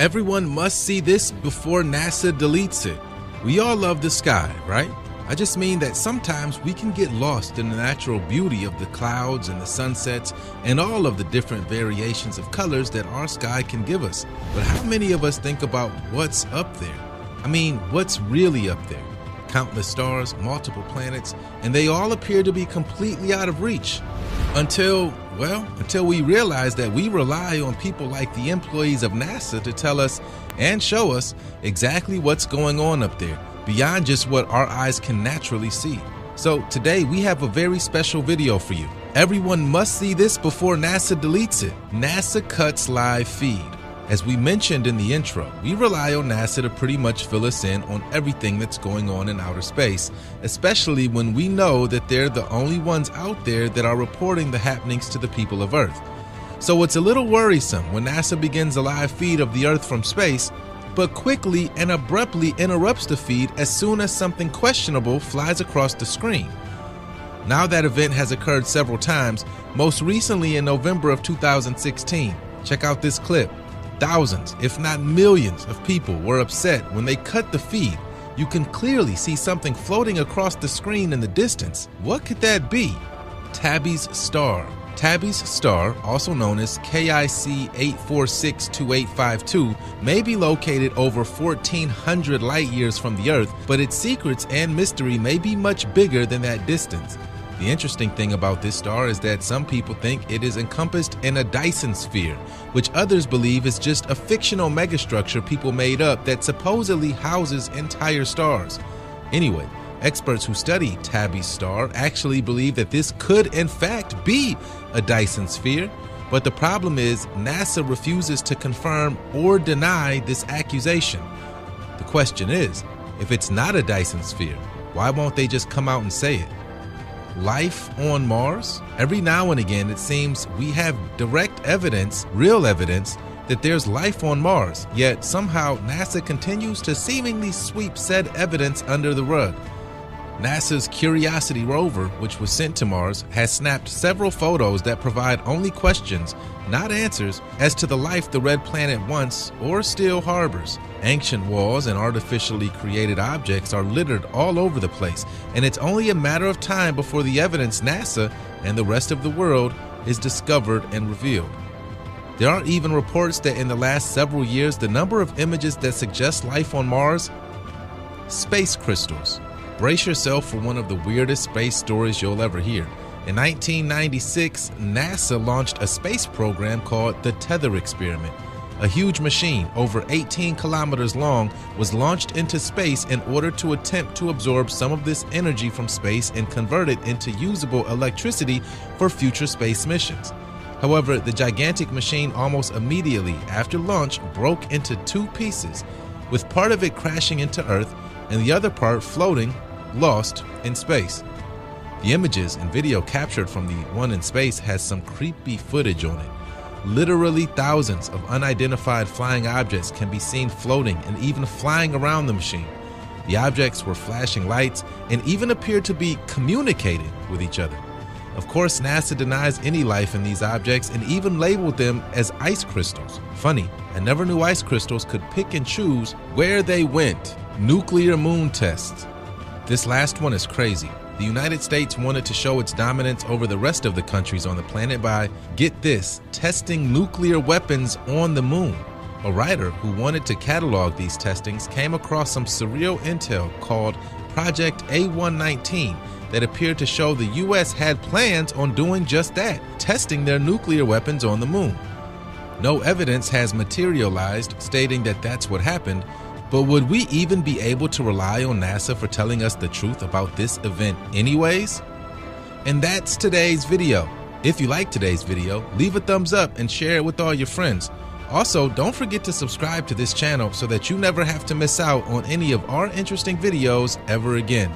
Everyone must see this before NASA deletes it. We all love the sky, right? I just mean that sometimes we can get lost in the natural beauty of the clouds and the sunsets and all of the different variations of colors that our sky can give us. But how many of us think about what's up there? I mean, what's really up there? Countless stars, multiple planets, and they all appear to be completely out of reach. Until we realize that we rely on people like the employees of NASA to tell us and show us exactly what's going on up there, beyond just what our eyes can naturally see. So today we have a very special video for you. Everyone must see this before NASA deletes it. NASA cuts live feed. As we mentioned in the intro, we rely on NASA to pretty much fill us in on everything that's going on in outer space, especially when we know that they're the only ones out there that are reporting the happenings to the people of Earth. So it's a little worrisome when NASA begins a live feed of the Earth from space, but quickly and abruptly interrupts the feed as soon as something questionable flies across the screen. Now that event has occurred several times, most recently in November of 2016. Check out this clip. Thousands, if not millions, of people were upset when they cut the feed. You can clearly see something floating across the screen in the distance. What could that be? Tabby's star. Tabby's star, also known as KIC 8462852, may be located over 1,400 light years from the Earth, but its secrets and mystery may be much bigger than that distance. The interesting thing about this star is that some people think it is encompassed in a Dyson sphere, which others believe is just a fictional megastructure people made up that supposedly houses entire stars. Anyway, experts who study Tabby's star actually believe that this could in fact be a Dyson sphere, but the problem is NASA refuses to confirm or deny this accusation. The question is, if it's not a Dyson sphere, why won't they just come out and say it? Life on Mars? Every now and again it seems we have direct evidence, real evidence, that there's life on Mars, yet somehow NASA continues to seemingly sweep said evidence under the rug. NASA's Curiosity rover, which was sent to Mars, has snapped several photos that provide only questions, not answers, as to the life the red planet once or still harbors. Ancient walls and artificially created objects are littered all over the place, and it's only a matter of time before the evidence NASA and the rest of the world is discovered and revealed. There are even reports that in the last several years, the number of images that suggest life on Mars, space crystals. Brace yourself for one of the weirdest space stories you'll ever hear. In 1996, NASA launched a space program called the Tether Experiment. A huge machine, over 18 kilometers long, was launched into space in order to attempt to absorb some of this energy from space and convert it into usable electricity for future space missions. However, the gigantic machine almost immediately after launch broke into two pieces, with part of it crashing into Earth and the other part floating, lost in space. The images and video captured from the one in space has some creepy footage on it. Literally thousands of unidentified flying objects can be seen floating and even flying around the machine. The objects were flashing lights and even appeared to be communicating with each other. Of course, NASA denies any life in these objects and even labeled them as ice crystals. Funny, I never knew ice crystals could pick and choose where they went. Nuclear moon tests. This last one is crazy. The United States wanted to show its dominance over the rest of the countries on the planet by, get this, testing nuclear weapons on the moon. A writer who wanted to catalog these testings came across some surreal intel called Project A119 that appeared to show the US had plans on doing just that, testing their nuclear weapons on the moon. No evidence has materialized stating that that's what happened, but would we even be able to rely on NASA for telling us the truth about this event anyways? And that's today's video. If you like today's video, leave a thumbs up and share it with all your friends. Also, don't forget to subscribe to this channel so that you never have to miss out on any of our interesting videos ever again.